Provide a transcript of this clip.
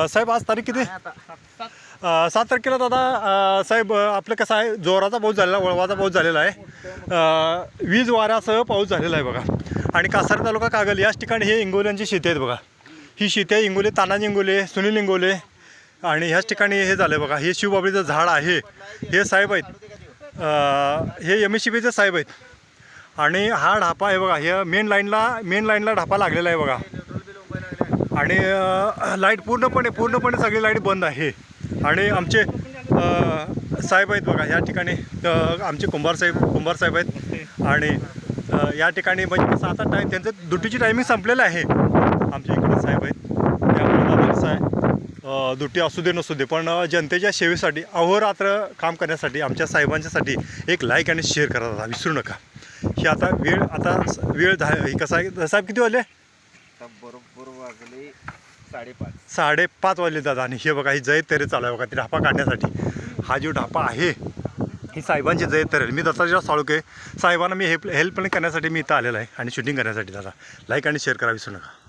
साहेब आज तारीख किती? 7 तारखेला दादा. साहेब आपलं कसं आहे, जोराचा पाऊस झालेला, वळवाचा पाऊस झालेला आहे, वीज वाऱ्यासह पाऊस झालेला आहे बघा. आणि कासार तालुका कागल याच ठिकाणी हे इंगोल्यांची शेती आहेत बघा. ही शेती आहे इंगोले, तानाजी इंगोले, सुनील इंगोले. आणि ह्याच ठिकाणी हे झालं आहे बघा. हे शिवबाबळीचं झाड आहे. हे साहेब आहेत, हे MSCBचे साहेब आहेत. आणि हा ढापा आहे बघा. हे मेन लाईनला ढापा लागलेला आहे बघा. आणि लाईट पूर्णपणे सगळी लाईट बंद आहे. आणि आमचे साहेब आहेत बघा. या ठिकाणी आमचे कुंभार साहेब आहेत. आणि या ठिकाणी म्हणजे कसं आता त्यांचं ड्युटीची टायमिंग संपलेलं आहे. आमच्या इकडे साहेब आहेत. त्यामुळे दादा कसं आहे, ड्युटी असू दे नसू दे, पण जनतेच्या सेवेसाठी अहोरात्र काम करण्यासाठी आमच्या साहेबांच्यासाठी एक लाईक आणि शेअर करा दादा, विसरू नका. ही आता वेळ कसं आहे साहेब, किती वाजले? बरोबर वाजले 5:30. 5:30 वाजले दादा. आणि हे बघा, ही जय तेरे चालू आहे बघा, ती ढापा काढण्यासाठी. हा जो ढापा आहे ही साहेबांची जय तेरे. मी दत्ताजीराव साळुंखे साहेबांना मी हेल्प करण्यासाठी मी इथं आलेला आहे आणि शूटिंग करण्यासाठी. दादा लाईक आणि शेअर करा, विसरू नका.